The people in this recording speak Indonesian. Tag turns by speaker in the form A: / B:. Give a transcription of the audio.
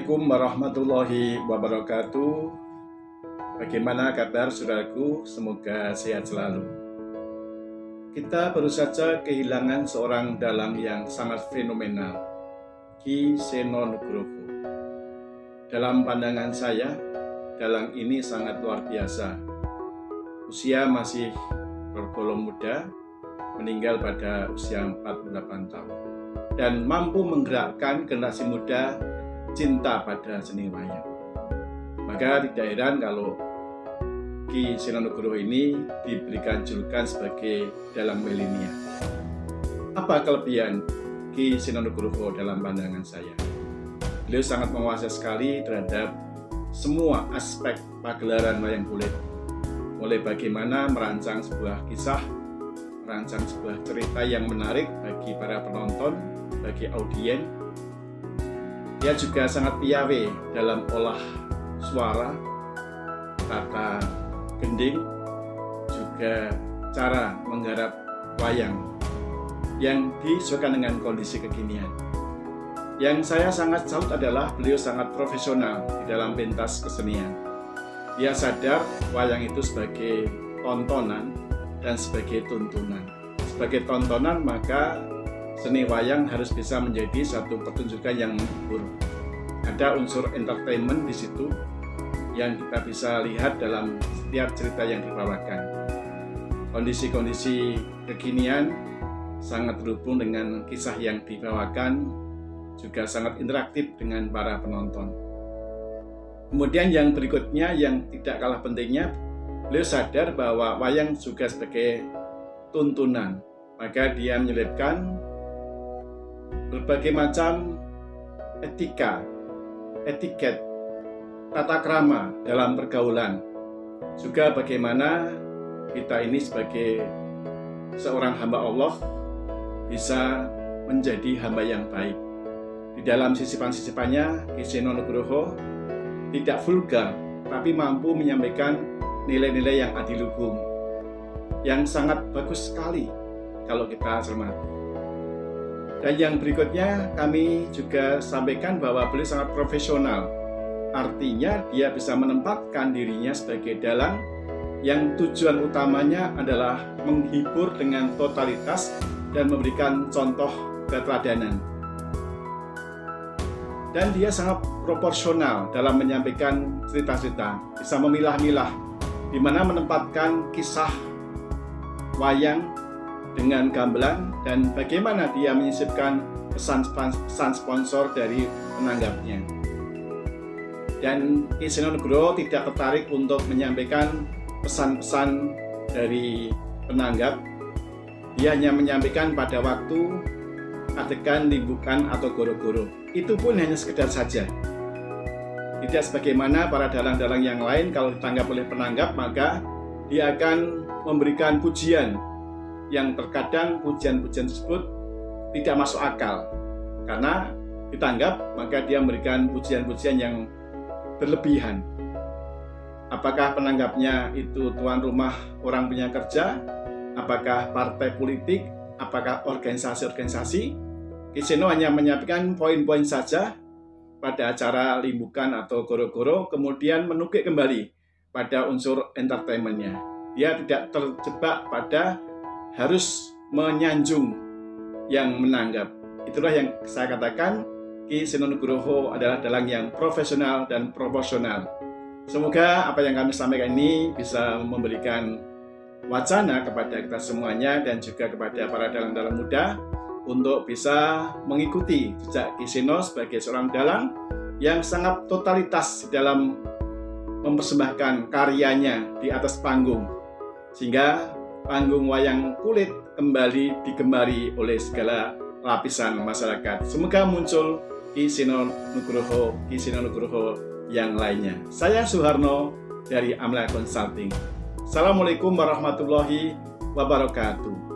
A: Assalamualaikum warahmatullahi wabarakatuh. Bagaimana kabar saudaraku? Semoga sehat selalu. Kita baru saja kehilangan seorang dalang yang sangat fenomenal, Ki Seno Nugroho. Dalam pandangan saya, dalang ini sangat luar biasa. Usia masih tergolong muda, meninggal pada usia 48 tahun. Dan mampu menggerakkan generasi muda cinta pada seni wayang. Maka tidak heran kalau Ki Seno Nugroho ini diberikan julukan sebagai dalang milenial. Apa kelebihan Ki Seno Nugroho dalam pandangan saya? Beliau sangat menguasai sekali terhadap semua aspek pagelaran wayang kulit. Mulai bagaimana merancang sebuah kisah, merancang sebuah cerita yang menarik bagi para penonton, bagi audiens. Dia juga sangat piawai dalam olah suara, tata gending, juga cara menggarap wayang yang disesuaikan dengan kondisi kekinian. Yang saya sangat salut adalah beliau sangat profesional di dalam pentas kesenian. Dia sadar wayang itu sebagai tontonan dan sebagai tuntunan. Sebagai tontonan, maka seni wayang harus bisa menjadi satu pertunjukan yang menghibur. Ada unsur entertainment di situ yang kita bisa lihat dalam setiap cerita yang dibawakan. Kondisi-kondisi kekinian sangat terhubung dengan kisah yang dibawakan, juga sangat interaktif dengan para penonton. Kemudian yang berikutnya yang tidak kalah pentingnya, beliau sadar bahwa wayang juga sebagai tuntunan. Maka dia menyelipkan berbagai macam etiket, tata krama dalam pergaulan. Juga bagaimana kita ini sebagai seorang hamba Allah bisa menjadi hamba yang baik. Di dalam sisipan-sisipannya, Ki Seno Nugroho tidak vulgar, tapi mampu menyampaikan nilai-nilai yang adiluhung, yang sangat bagus sekali kalau kita cermati. Dan yang berikutnya kami juga sampaikan bahwa beliau sangat profesional. Artinya dia bisa menempatkan dirinya sebagai dalang yang tujuan utamanya adalah menghibur dengan totalitas dan memberikan contoh keteladanan. Dan dia sangat proporsional dalam menyampaikan cerita-cerita, bisa memilah-milah di mana menempatkan kisah wayang dengan gamelan dan bagaimana dia menyisipkan pesan sponsor dari penanggapnya. Dan Ki Seno Nugroho tidak tertarik untuk menyampaikan pesan-pesan dari penanggap. Dia hanya menyampaikan pada waktu adegan limbukan atau goro-goro. Itu pun hanya sekedar saja. Tidak sebagaimana para dalang-dalang yang lain, kalau ditanggap oleh penanggap maka dia akan memberikan pujian yang terkadang pujian-pujian tersebut tidak masuk akal. Karena ditanggap maka dia memberikan pujian-pujian yang berlebihan. Apakah penanggapnya itu tuan rumah orang punya kerja? Apakah partai politik? Apakah organisasi-organisasi? Ki Seno hanya menyampaikan poin-poin saja pada acara limbukan atau goro-goro, kemudian menukik kembali pada unsur entertainmentnya. Dia tidak terjebak pada harus menyanjung yang menanggap. Itulah yang saya katakan, Ki Seno Nugroho adalah dalang yang profesional dan proporsional. Semoga apa yang kami sampaikan ini bisa memberikan wacana kepada kita semuanya dan juga kepada para dalang-dalang muda untuk bisa mengikuti jejak Ki Seno sebagai seorang dalang yang sangat totalitas dalam mempersembahkan karyanya di atas panggung, sehingga panggung wayang kulit kembali digemari oleh segala lapisan masyarakat. Semoga muncul Ki Seno Nugroho yang lainnya. Saya Suharno dari Amla Consulting. Assalamualaikum warahmatullahi wabarakatuh.